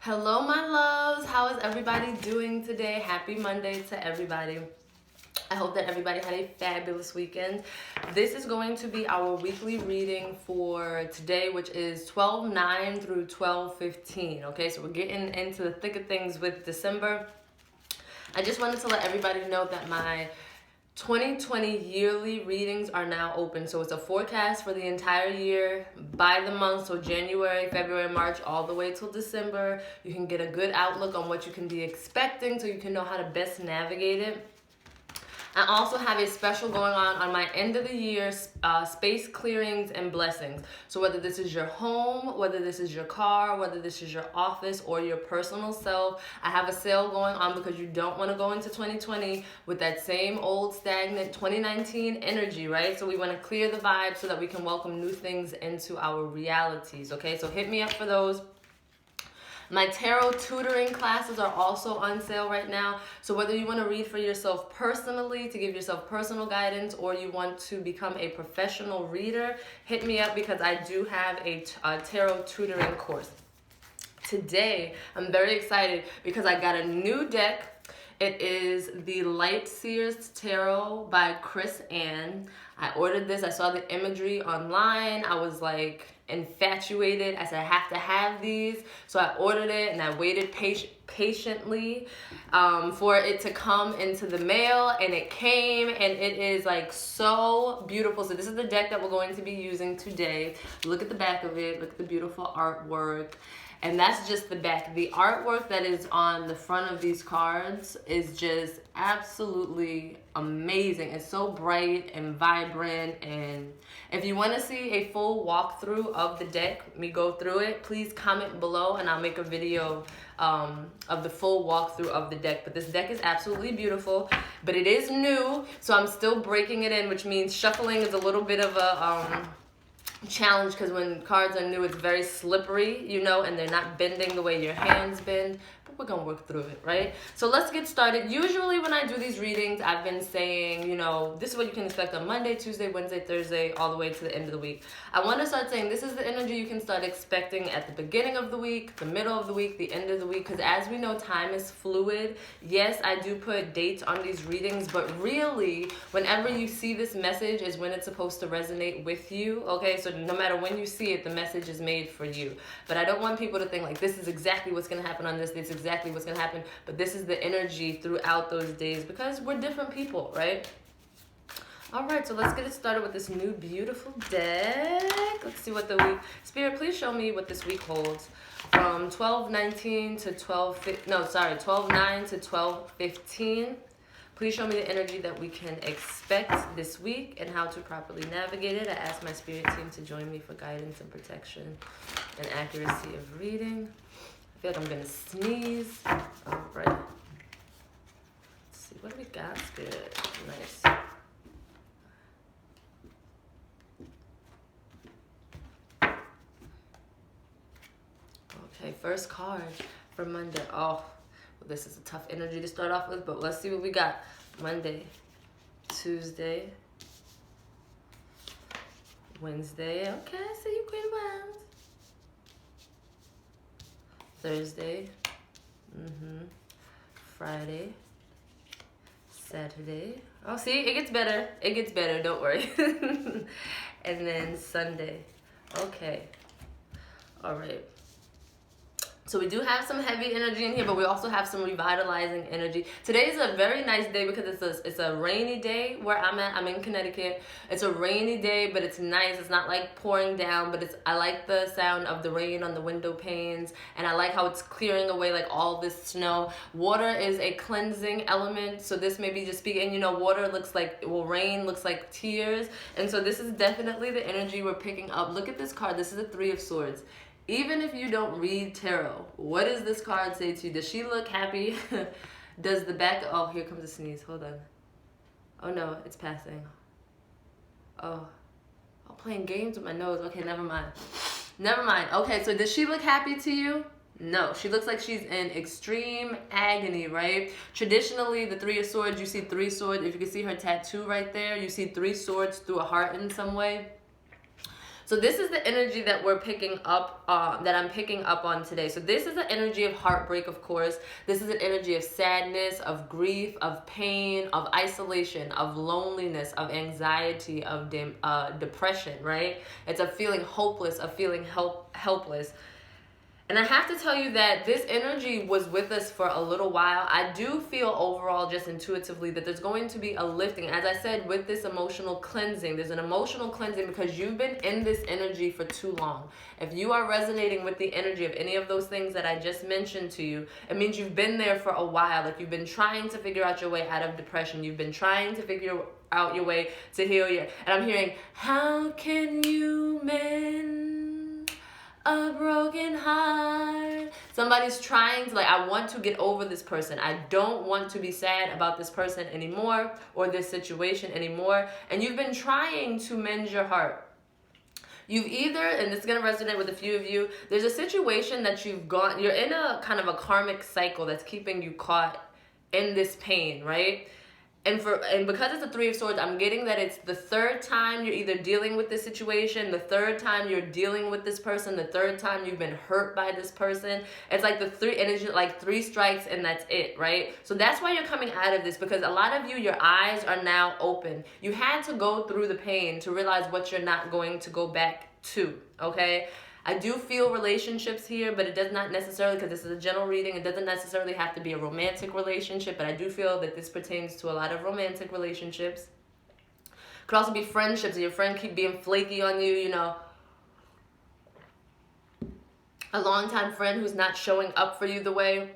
Hello, my loves. How is everybody doing today? Happy Monday to everybody. I hope that everybody had a fabulous weekend. This is going to be our weekly reading for today, which is 12/9 through 12/15. Okay, so we're getting into the thick of things with December. I just wanted to let everybody know that my 2020 yearly readings are now open. So it's a forecast for the entire year by the month. So January, February, March, all the way till December. You can get a good outlook on what you can be expecting so you can know how to best navigate it. I also have a special going on my end of the year space clearings and blessings. So whether this is your home, whether this is your car, whether this is your office or your personal self, I have a sale going on because you don't want to go into 2020 with that same old stagnant 2019 energy, right? So we want to clear the vibe so that we can welcome new things into our realities, okay? So hit me up for those. My tarot tutoring classes are also on sale right now. So whether you want to read for yourself personally to give yourself personal guidance or you want to become a professional reader, hit me up because I do have a tarot tutoring course. Today, I'm very excited because I got a new deck. It is the Light Seers Tarot by Chris Ann. I ordered this. I saw the imagery online. I was like infatuated. I said, I have to have these. So I ordered it and I waited patiently for it to come into the mail, and it came, and it is like so beautiful. So this is the deck that we're going to be using today. Look at the back of it. Look at the beautiful artwork. And that's just the back. The artwork that is on the front of these cards is just absolutely amazing. It's so bright and vibrant. And if you want to see a full walkthrough of the deck, me go through it, please comment below and I'll make a video of the full walkthrough of the deck. But this deck is absolutely beautiful, but it is new, so I'm still breaking it in, which means shuffling is a little bit of a challenge because when cards are new, it's very slippery, you know, and they're not bending the way your hands bend. But we're gonna work through it, right? So let's get started. Usually when I do these readings, I've been saying, you know, this is what you can expect on Monday, Tuesday, Wednesday, Thursday, all the way to the end of the week. I want to start saying this is the energy you can start expecting at the beginning of the week, the middle of the week, the end of the week, because as we know, time is fluid. Yes, I do put dates on these readings, but really, whenever you see this message is when it's supposed to resonate with you, okay? So no matter when you see it, the message is made for you. But I don't want people to think like this is exactly what's going to happen on this is exactly what's going to happen, but this is the energy throughout those days because we're different people, right? All right, so let's get it started with this new beautiful deck. Let's see what the week... Spirit, please show me what this week holds. From 12/19 to 12/9 to 12/15. Please show me the energy that we can expect this week and how to properly navigate it. I ask my spirit team to join me for guidance and protection and accuracy of reading. I feel like I'm gonna sneeze. All right. Let's see, what do we got, Spirit? Nice. Okay, first card for Monday. Oh, well, this is a tough energy to start off with, but let's see what we got. Monday, Tuesday, Wednesday. Okay, I see you, Queen of Wands. Thursday, Friday, Saturday. Oh, see, it gets better. It gets better, don't worry. And then Sunday. Okay. All right. So we do have some heavy energy in here, but we also have some revitalizing energy. Today is a very nice day because it's a rainy day where I'm at. I'm in Connecticut. It's a rainy day, but it's nice. It's not like pouring down, but I like the sound of the rain on the window panes, and I like how it's clearing away like all this snow. Water is a cleansing element, so this may be just speaking, you know, water looks like, well, rain looks like tears, and so this is definitely the energy we're picking up. Look at this card. This is the Three of Swords. Even if you don't read tarot, what does this card say to you? Does she look happy? Does the back... Oh, here comes a sneeze. Hold on. Oh, no. It's passing. Oh. I'm playing games with my nose. Okay, never mind. Never mind. Okay, so does she look happy to you? No. She looks like she's in extreme agony, right? Traditionally, the Three of Swords, you see three swords. If you can see her tattoo right there, you see three swords through a heart in some way. So this is the energy that we're picking up, that I'm picking up on today. So this is the energy of heartbreak, of course. This is an energy of sadness, of grief, of pain, of isolation, of loneliness, of anxiety, of depression, right? It's a feeling hopeless, a feeling helpless. And I have to tell you that this energy was with us for a little while. I do feel overall, just intuitively, that there's going to be a lifting. As I said, with this emotional cleansing, there's an emotional cleansing because you've been in this energy for too long. If you are resonating with the energy of any of those things that I just mentioned to you, it means you've been there for a while. Like, you've been trying to figure out your way out of depression. You've been trying to figure out your way to heal your... And I'm hearing, how can you mend a broken heart? Somebody's trying to, like, I want to get over this person. I don't want to be sad about this person anymore or this situation anymore. And you've been trying to mend your heart. You've either, and this is going to resonate with a few of you, there's a situation that you're in a kind of a karmic cycle that's keeping you caught in this pain, right? And because it's a Three of Swords, I'm getting that it's the third time you're either dealing with this situation, the third time you're dealing with this person, the third time you've been hurt by this person. It's like the three, and it's like 3 strikes and that's it, right? So that's why you're coming out of this, because a lot of you, your eyes are now open. You had to go through the pain to realize what you're not going to go back to, okay? I do feel relationships here, but it does not necessarily, because this is a general reading, it doesn't necessarily have to be a romantic relationship, but I do feel that this pertains to a lot of romantic relationships. It could also be friendships. Your friend keep being flaky on you, you know. A longtime friend who's not showing up for you the way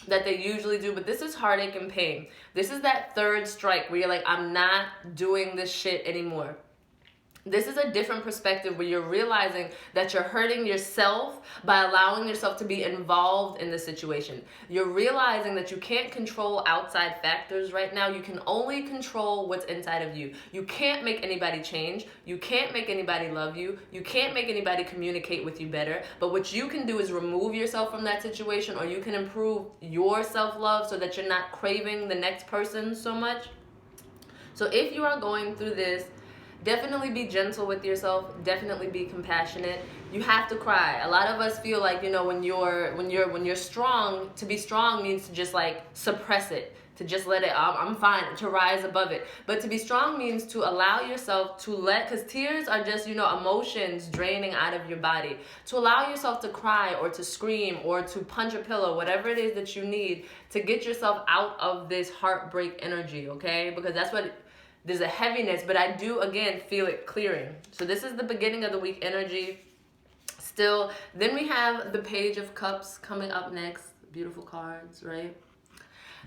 that they usually do, but this is heartache and pain. This is that third strike where you're like, I'm not doing this shit anymore. This is a different perspective where you're realizing that you're hurting yourself by allowing yourself to be involved in the situation. You're realizing that you can't control outside factors right now. You can only control what's inside of you. You can't make anybody change. You can't make anybody love you. You can't make anybody communicate with you better. But what you can do is remove yourself from that situation, or you can improve your self-love so that you're not craving the next person so much. So if you are going through this, definitely be gentle with yourself. Definitely be compassionate. You have to cry. A lot of us feel like, you know, when you're strong, to be strong means to just like suppress it, to just let it, I'm fine, to rise above it. But to be strong means to allow yourself to because tears are just, you know, emotions draining out of your body. To allow yourself to cry or to scream or to punch a pillow, whatever it is that you need to get yourself out of this heartbreak energy, okay? Because that's what... There's a heaviness, but I do, again, feel it clearing. So this is the beginning of the week energy still. Then we have the Page of Cups coming up next. Beautiful cards, right?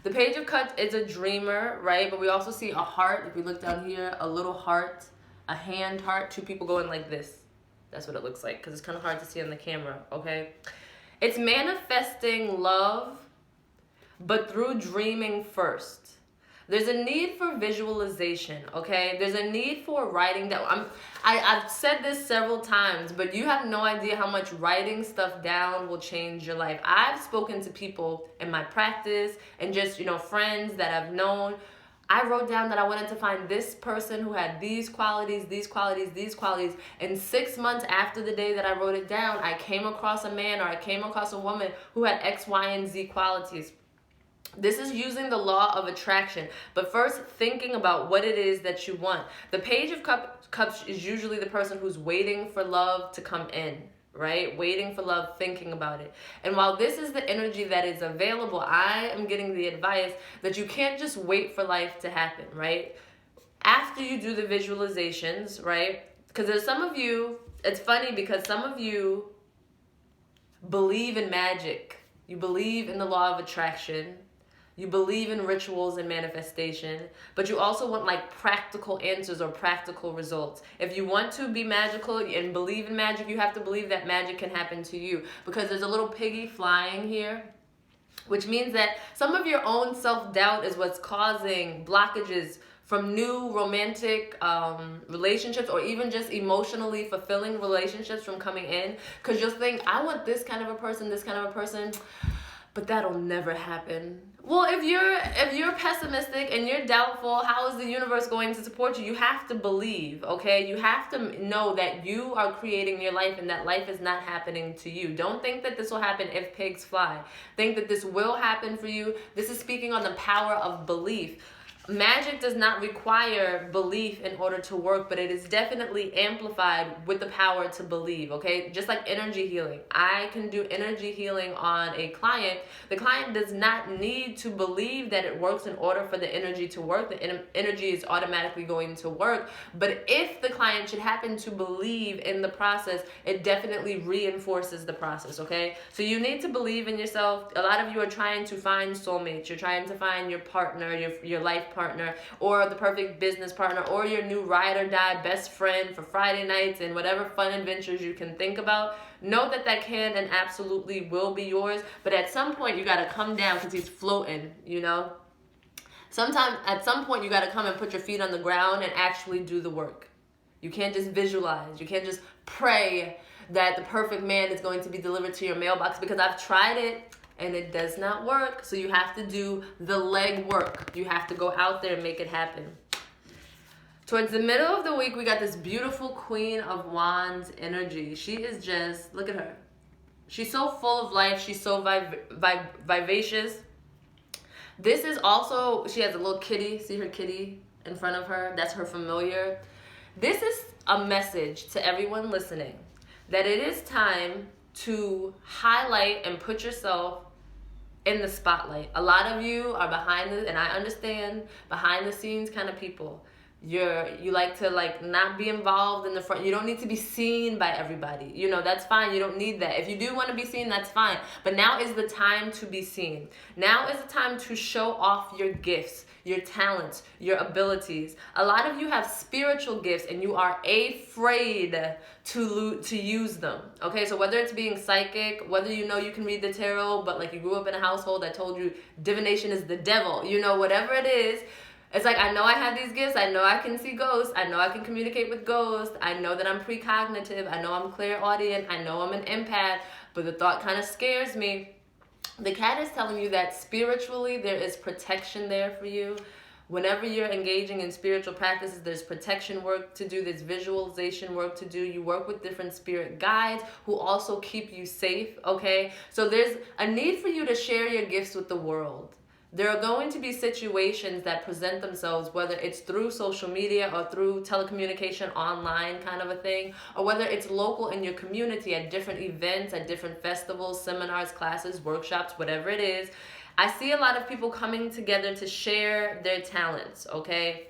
The Page of Cups is a dreamer, right? But we also see a heart. If we look down here, a little heart, a hand heart, 2 people going like this. That's what it looks like, because it's kind of hard to see on the camera, okay? It's manifesting love, but through dreaming first. There's a need for visualization, okay? There's a need for writing down. I've said this several times, but you have no idea how much writing stuff down will change your life. I've spoken to people in my practice and just, you know, friends that I've known. I wrote down that I wanted to find this person who had these qualities, these qualities, these qualities. And 6 months after the day that I wrote it down, I came across a man or I came across a woman who had X, Y, and Z qualities. This is using the law of attraction, but first thinking about what it is that you want. The Page of Cups is usually the person who's waiting for love to come in, right? Waiting for love, thinking about it. And while this is the energy that is available, I am getting the advice that you can't just wait for life to happen, right? After you do the visualizations, right? Because there's some of you, it's funny because some of you believe in magic. You believe in the law of attraction. You believe in rituals and manifestation, but you also want like practical answers or practical results. If you want to be magical and believe in magic, you have to believe that magic can happen to you, because there's a little piggy flying here, which means that some of your own self-doubt is what's causing blockages from new romantic relationships, or even just emotionally fulfilling relationships from coming in, because you'll think, I want this kind of a person, but that'll never happen. Well, if you're pessimistic and you're doubtful, how is the universe going to support you? You have to believe, okay? You have to know that you are creating your life and that life is not happening to you. Don't think that this will happen if pigs fly. Think that this will happen for you. This is speaking on the power of belief. Magic does not require belief in order to work, but it is definitely amplified with the power to believe, okay? Just like energy healing. I can do energy healing on a client. The client does not need to believe that it works in order for the energy to work. The energy is automatically going to work. But if the client should happen to believe in the process, it definitely reinforces the process, okay? So you need to believe in yourself. A lot of you are trying to find soulmates. You're trying to find your partner, your life partner, or the perfect business partner, or your new ride or die best friend for Friday nights and whatever fun adventures you can think about. Know that that can and absolutely will be yours, but at some point you got to come down because he's floating, you know? At some point you got to come and put your feet on the ground and actually do the work. You can't just visualize. You can't just pray that the perfect man is going to be delivered to your mailbox, because I've tried it and it does not work. So you have to do the leg work. You have to go out there and make it happen. Towards the middle of the week, we got this beautiful Queen of Wands energy. She is just, look at her. She's so full of life. She's so vivacious. This is also, she has a little kitty. See her kitty in front of her? That's her familiar. This is a message to everyone listening that it is time to highlight and put yourself in the spotlight. A lot of you are behind this, and I understand, behind the scenes kind of people. You like to not be involved in the front. You don't need to be seen by everybody. You know, that's fine. You don't need that. If you do want to be seen, that's fine. But now is the time to be seen. Now is the time to show off your gifts, your talents, your abilities. A lot of you have spiritual gifts and you are afraid to use them. Okay, so whether it's being psychic, whether you know you can read the tarot, but you grew up in a household that told you divination is the devil, you know, whatever it is, it's I know I have these gifts. I know I can see ghosts. I know I can communicate with ghosts. I know that I'm precognitive. I know I'm clairaudient. I know I'm an empath. But the thought kind of scares me. The cat is telling you that spiritually there is protection there for you. Whenever you're engaging in spiritual practices, there's protection work to do. There's visualization work to do. You work with different spirit guides who also keep you safe, okay? So there's a need for you to share your gifts with the world. There are going to be situations that present themselves, whether it's through social media or through telecommunication online kind of a thing, or whether it's local in your community at different events, at different festivals, seminars, classes, workshops, whatever it is. I see a lot of people coming together to share their talents, okay?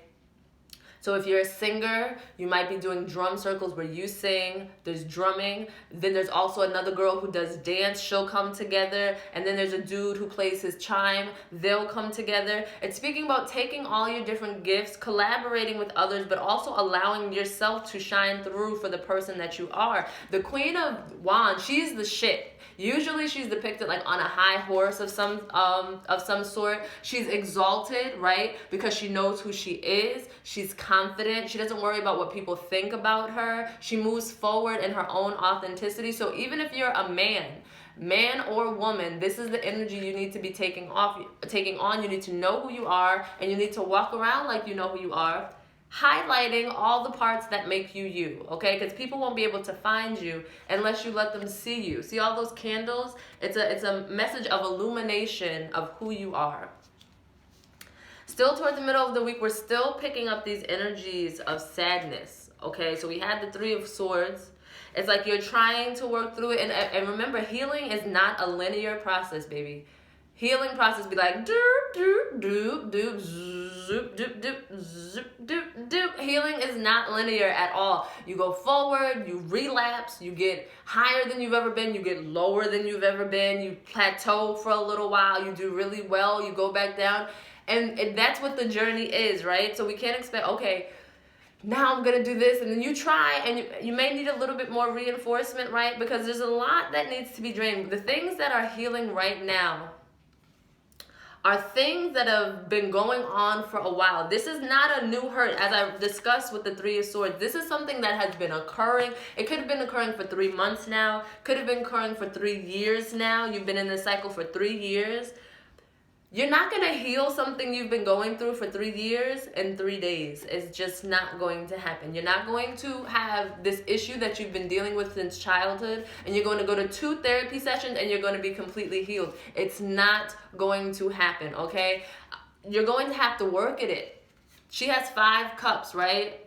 So if you're a singer, you might be doing drum circles where you sing, there's drumming. Then there's also another girl who does dance, she'll come together. And then there's a dude who plays his chime, they'll come together. It's speaking about taking all your different gifts, collaborating with others, but also allowing yourself to shine through for the person that you are. The Queen of Wands, she's the shit. Usually she's depicted on a high horse of some sort. She's exalted, right? Because she knows who she is. She's confident. She doesn't worry about what people think about her. She moves forward in her own authenticity. So even if you're a man or woman, this is the energy you need to be taking on. You need to know who you are, and you need to walk around like you know who you are, highlighting all the parts that make you you, okay? Because people won't be able to find you unless you let them see you. See all those candles? It's a message of illumination of who you are. Still towards the middle of the week, we're still picking up these energies of sadness, okay? So we had the Three of Swords. It's you're trying to work through it. And remember, healing is not a linear process, baby. Healing process be doop, doop, doop, doop, zoop, doop, doop, zoop, doop, doop. Healing is not linear at all. You go forward, you relapse, you get higher than you've ever been, you get lower than you've ever been, you plateau for a little while, you do really well, you go back down. And that's what the journey is, right? So we can't expect, okay, now I'm going to do this, and then you try, and you may need a little bit more reinforcement, right? Because there's a lot that needs to be drained. The things that are healing right now are things that have been going on for a while. This is not a new hurt, as I discussed with the Three of Swords. This is something that has been occurring. It could have been occurring for 3 months now, could have been occurring for 3 years now. You've been in this cycle for 3 years. You're not going to heal something you've been going through for 3 years in 3 days. It's just not going to happen. You're not going to have this issue that you've been dealing with since childhood, and you're going to go to 2 therapy sessions and you're going to be completely healed. It's not going to happen, okay? You're going to have to work at it. She has 5 cups, right?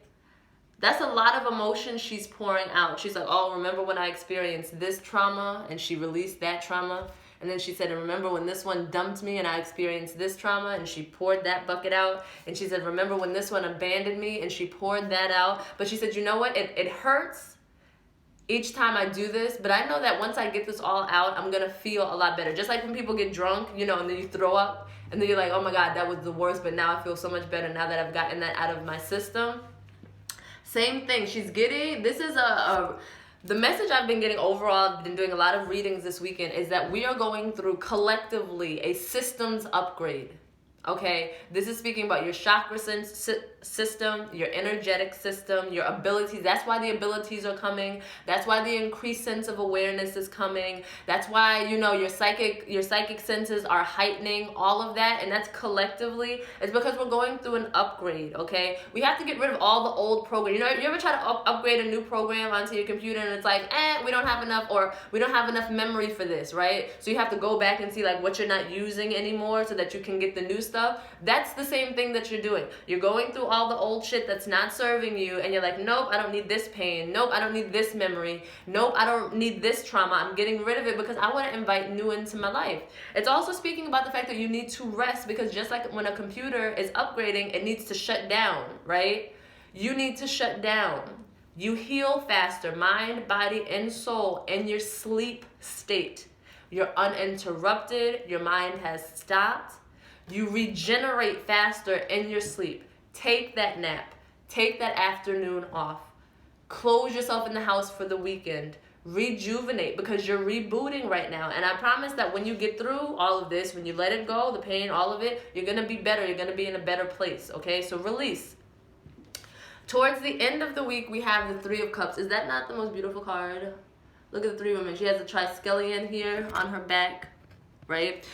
That's a lot of emotion she's pouring out. She's like, oh, remember when I experienced this trauma, and she released that trauma. And then she said, and remember when this one dumped me and I experienced this trauma, and she poured that bucket out. And she said, remember when this one abandoned me, and she poured that out. But she said, you know what? It hurts each time I do this, but I know that once I get this all out, I'm going to feel a lot better. Just like when people get drunk, you know, and then you throw up, and then you're like, oh my God, that was the worst, but now I feel so much better now that I've gotten that out of my system. Same thing. She's getting, this is the message I've been getting overall, I've been doing a lot of readings this weekend, is that we are going through collectively a systems upgrade. Okay, this is speaking about your chakra system, your energetic system, your abilities. That's why the abilities are coming. That's why the increased sense of awareness is coming. That's why, you know, your psychic senses are heightening, all of that. And that's collectively. It's because we're going through an upgrade, okay? We have to get rid of all the old programs. You know, you ever try to upgrade a new program onto your computer and it's like, we don't have enough, or we don't have enough memory for this, right? So you have to go back and see like what you're not using anymore so that you can get the new stuff. That's the same thing that you're doing. You're going through all the old shit that's not serving you, and you're like, nope, I don't need this pain. Nope, I don't need this memory. Nope, I don't need this trauma. I'm getting rid of it because I want to invite new into my life. It's also speaking about the fact that you need to rest, because just like when a computer is upgrading, it needs to shut down, right? You need to shut down. You heal faster, mind, body, and soul in your sleep state. You're uninterrupted. Your mind has stopped. You regenerate faster in your sleep. Take that nap. Take that afternoon off. Close yourself in the house for the weekend. Rejuvenate, because you're rebooting right now. And I promise that when you get through all of this, when you let it go, the pain, all of it, you're going to be better. You're going to be in a better place, okay? So release. Towards the end of the week, we have the Three of Cups. Is that not the most beautiful card? Look at the 3 women. She has a triskelion here on her back, right?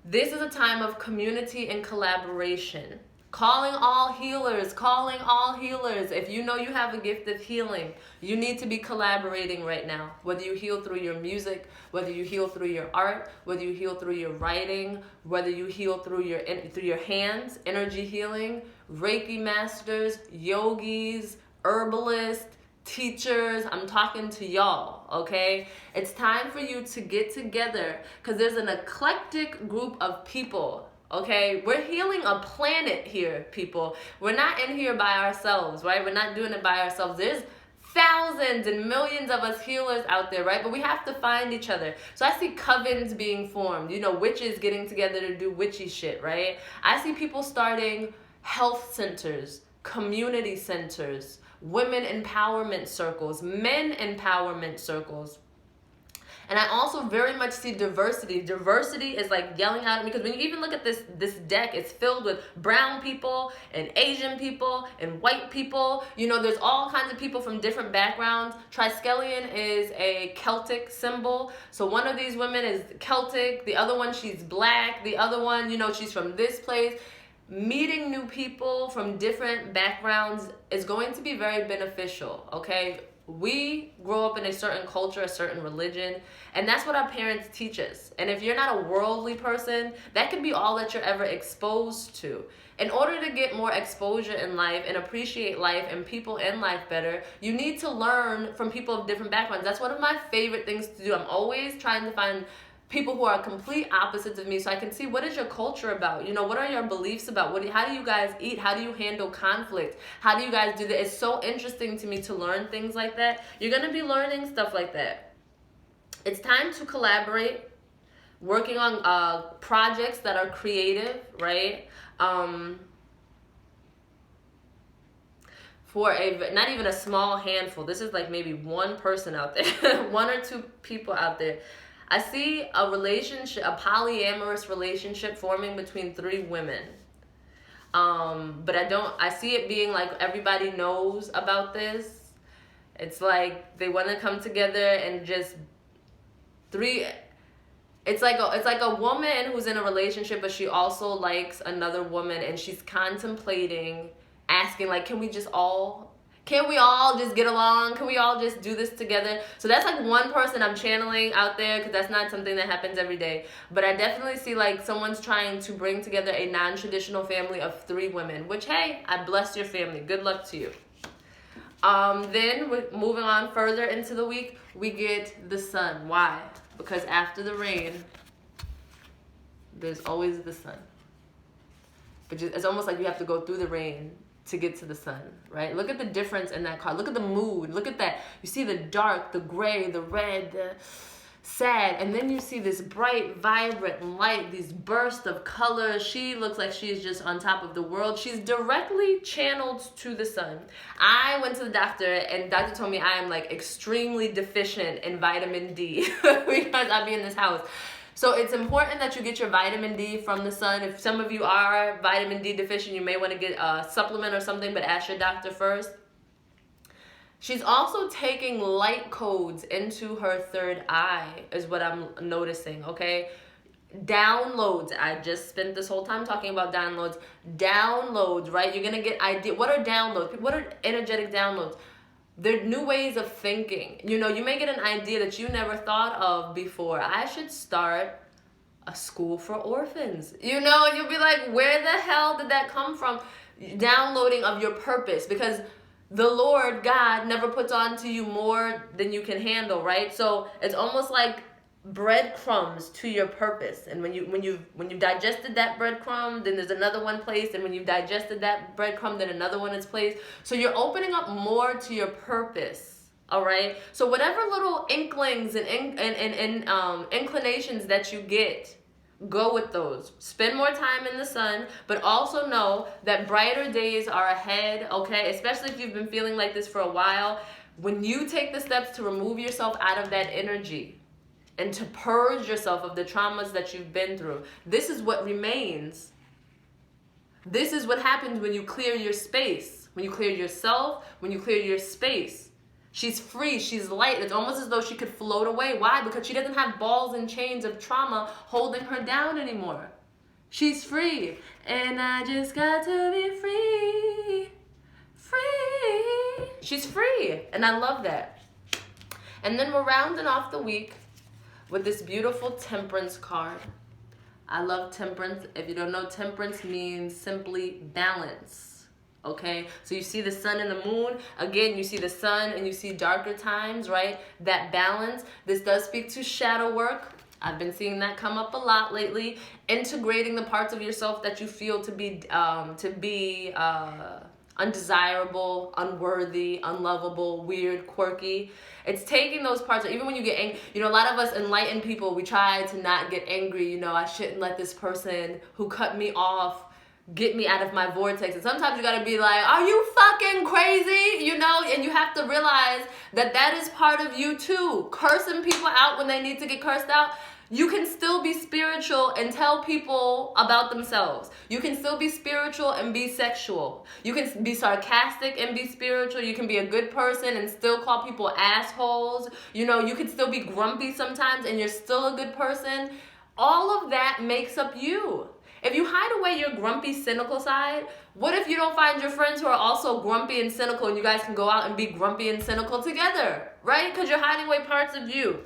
This is a time of community and collaboration. Calling all healers, calling all healers. If you know you have a gift of healing, you need to be collaborating right now. Whether you heal through your music, whether you heal through your art, whether you heal through your writing, whether you heal through your hands, energy healing, Reiki masters, yogis, herbalists, teachers, I'm talking to y'all, okay? It's time for you to get together, because there's an eclectic group of people, okay? We're healing a planet here, people. We're not in here by ourselves, right? We're not doing it by ourselves. There's thousands and millions of us healers out there, right? But we have to find each other. So I see covens being formed, you know, witches getting together to do witchy shit, right? I see people starting health centers, community centers, women empowerment circles, men empowerment circles. And I also very much see diversity. Diversity is like yelling out at me, because when you even look at this deck, it's filled with brown people and Asian people and white people. You know, there's all kinds of people from different backgrounds. Triskelion is a Celtic symbol. So one of these women is Celtic, the other one, she's black, the other one, you know, she's from this place. Meeting new people from different backgrounds is going to be very beneficial, okay? We grow up in a certain culture, a certain religion, and that's what our parents teach us. And if you're not a worldly person, that could be all that you're ever exposed to. In order to get more exposure in life and appreciate life and people in life better, you need to learn from people of different backgrounds. That's one of my favorite things to do. I'm always trying to find people who are complete opposites of me, so I can see what is your culture about. You know, what are your beliefs about? How do you guys eat? How do you handle conflict? How do you guys do that? It's so interesting to me to learn things like that. You're going to be learning stuff like that. It's time to collaborate, working on projects that are creative, right? For not even a small handful. This is like maybe one person out there, 1 or 2 people out there. I see a relationship, a polyamorous relationship forming between 3 women. But I see it being like everybody knows about this. It's like they want to come together and just it's like a woman who's in a relationship, but she also likes another woman, and she's contemplating asking, like, can we all just get along? Can we all just do this together? So that's like one person I'm channeling out there, because that's not something that happens every day. But I definitely see like someone's trying to bring together a non-traditional family of 3 women, which, hey, I bless your family. Good luck to you. Then moving on further into the week, we get the sun. Why? Because after the rain, there's always the sun. But it's almost like you have to go through the rain to get to the sun, right? Look at the difference in that card. Look at the mood. Look at that. You see the dark, the gray, the red, the sad, and then you see this bright, vibrant light, these bursts of color. She looks like she's just on top of the world. She's directly channeled to the sun. I went to the doctor, and the doctor told me I am like extremely deficient in vitamin D because I be in this house. So it's important that you get your vitamin D from the sun. If some of you are vitamin D deficient, you may want to get a supplement or something, but ask your doctor first. She's also taking light codes into her 3rd eye, is what I'm noticing, okay? Downloads. I just spent this whole time talking about downloads. Downloads, right? You're going to get idea. What are downloads? What are energetic downloads? They're new ways of thinking. You know, you may get an idea that you never thought of before. I should start a school for orphans. You know, and you'll be like, where the hell did that come from? Downloading of your purpose, because the Lord God never puts onto you more than you can handle, right? So it's almost like breadcrumbs to your purpose. And when you've digested that breadcrumb, then there's another one placed, and when you've digested that breadcrumb, then another one is placed. So you're opening up more to your purpose. All right. So whatever little inklings and inclinations that you get, go with those. Spend more time in the sun, but also know that brighter days are ahead. Okay, especially if you've been feeling like this for a while. When you take the steps to remove yourself out of that energy and to purge yourself of the traumas that you've been through, this is what remains. This is what happens when you clear your space, when you clear yourself, when you clear your space. She's free, she's light. It's almost as though she could float away. Why? Because she doesn't have balls and chains of trauma holding her down anymore. She's free. And I just got to be free. Free. She's free. And I love that. And then we're rounding off the week with this beautiful Temperance card. I love Temperance. If you don't know, Temperance means simply balance. Okay, so you see the sun and the moon. Again, you see the sun and you see darker times, right? That balance. This does speak to shadow work. I've been seeing that come up a lot lately. Integrating the parts of yourself that you feel to be undesirable, unworthy, unlovable, weird, quirky. It's taking those parts, even when you get angry. You know, a lot of us enlightened people, we try to not get angry. You know, I shouldn't let this person who cut me off get me out of my vortex. And sometimes you gotta be like, are you fucking crazy? You know, and you have to realize that that is part of you too. Cursing people out when they need to get cursed out. You can still be spiritual and tell people about themselves. You can still be spiritual and be sexual. You can be sarcastic and be spiritual. You can be a good person and still call people assholes. You know, you can still be grumpy sometimes and you're still a good person. All of that makes up you. If you hide away your grumpy, cynical side, what if you don't find your friends who are also grumpy and cynical and you guys can go out and be grumpy and cynical together, right? Because you're hiding away parts of you.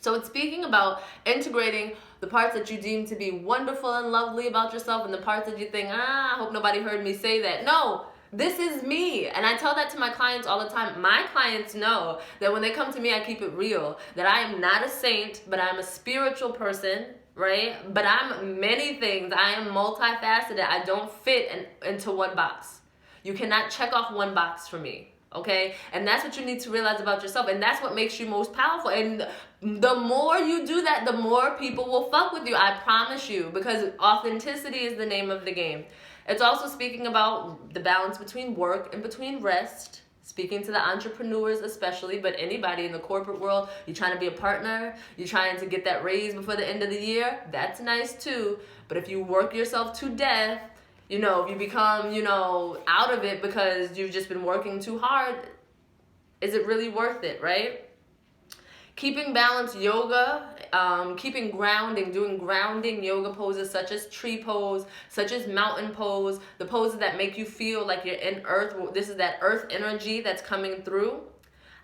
So it's speaking about integrating the parts that you deem to be wonderful and lovely about yourself and the parts that you think, I hope nobody heard me say that. No, this is me. And I tell that to my clients all the time. My clients know that when they come to me, I keep it real, that I am not a saint, but I'm a spiritual person, right? But I'm many things. I am multifaceted. I don't fit into one box. You cannot check off one box for me, okay? And that's what you need to realize about yourself. And that's what makes you most powerful. And the more you do that, the more people will fuck with you. I promise you, because authenticity is the name of the game. It's also speaking about the balance between work and between rest. Speaking to the entrepreneurs especially, but anybody in the corporate world, you're trying to be a partner, you're trying to get that raise before the end of the year, that's nice too. But if you work yourself to death, you know, if you become, you know, out of it because you've just been working too hard, is it really worth it, right? Keeping balance yoga, keeping grounding, doing grounding yoga poses such as tree pose, such as mountain pose, the poses that make you feel like you're in earth. This is that earth energy that's coming through.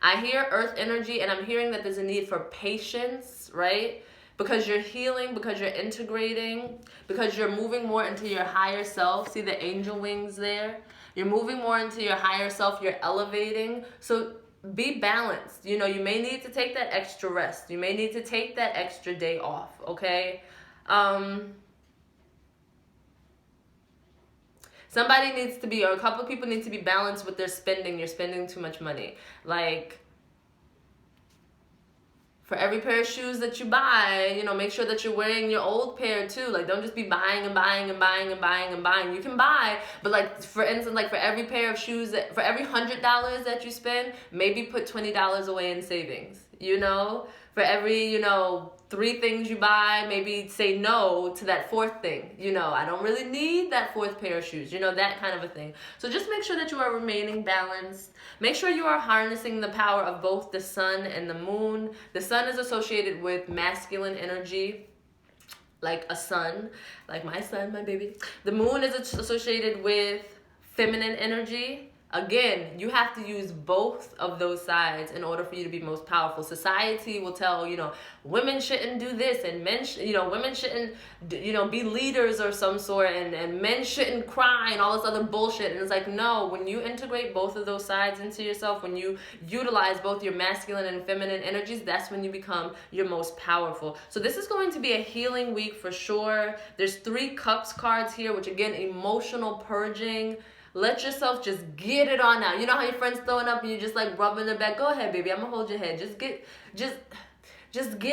I hear earth energy, and I'm hearing that there's a need for patience, right? Because you're healing, because you're integrating, because you're moving more into your higher self. See the angel wings there? You're moving more into your higher self. You're elevating. So be balanced. You know, you may need to take that extra rest. You may need to take that extra day off, okay? Somebody needs to be, or a couple of people need to be balanced with their spending. You're spending too much money. Like, for every pair of shoes that you buy, you know, make sure that you're wearing your old pair too. Like, don't just be buying and buying and buying and buying and buying. You can buy, but like, for instance, like for every pair of shoes, for every $100 that you spend, maybe put $20 away in savings, you know? For every, you know, 3 things you buy, maybe say no to that 4th thing. You know, I don't really need that 4th pair of shoes, you know, that kind of a thing. So just make sure that you are remaining balanced. Make sure you are harnessing the power of both the sun and the moon. The sun is associated with masculine energy, like a sun, like my son, my baby. The moon is associated with feminine energy. Again, you have to use both of those sides in order for you to be most powerful. Society will tell, you know, women shouldn't do this, and men, you know, women shouldn't, you know, be leaders or some sort, and men shouldn't cry and all this other bullshit. And it's like, no, when you integrate both of those sides into yourself, when you utilize both your masculine and feminine energies, that's when you become your most powerful. So this is going to be a healing week for sure. There's 3 cups cards here, which again, emotional purging. Let yourself just get it on out. You know how your friend's throwing up and you're just like rubbing their back? Go ahead, baby. I'm going to hold your head. Just get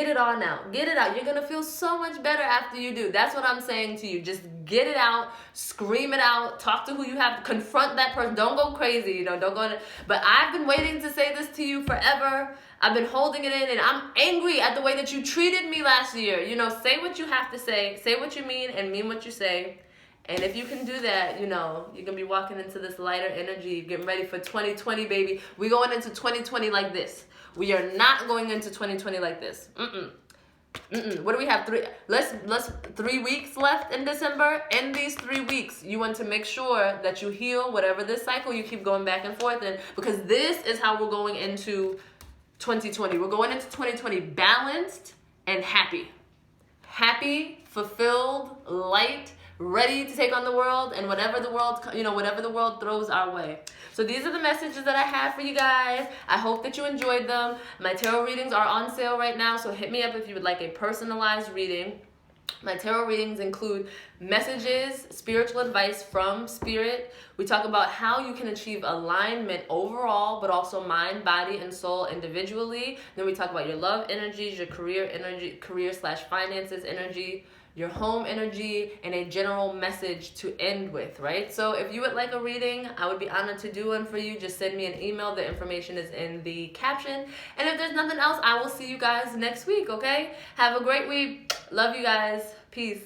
it on out. Get it out. You're going to feel so much better after you do. That's what I'm saying to you. Just get it out. Scream it out. Talk to who you have to. Confront that person. Don't go crazy. You know, don't go. But I've been waiting to say this to you forever. I've been holding it in, and I'm angry at the way that you treated me last year. You know, say what you have to say. Say what you mean and mean what you say. And if you can do that, you know, you're going to be walking into this lighter energy, getting ready for 2020, baby. We're going into 2020 like this. We are not going into 2020 like this. What do we have? 3 weeks left in December. In these 3 weeks, you want to make sure that you heal whatever this cycle you keep going back and forth in, because this is how we're going into 2020. We're going into 2020 balanced and happy. Happy, fulfilled, light, ready to take on the world and whatever the world throws our way. So these are the messages that I have for you guys. I hope that you enjoyed them. My tarot readings are on sale right now, so hit me up if you would like a personalized reading. My tarot readings include messages, spiritual advice from spirit. We talk about how you can achieve alignment overall, but also mind, body, and soul individually. Then we talk about your love energies, your career energy, career/finances energy, your home energy, and a general message to end with, right? So if you would like a reading, I would be honored to do one for you. Just send me an email. The information is in the caption. And if there's nothing else, I will see you guys next week, okay? Have a great week. Love you guys. Peace.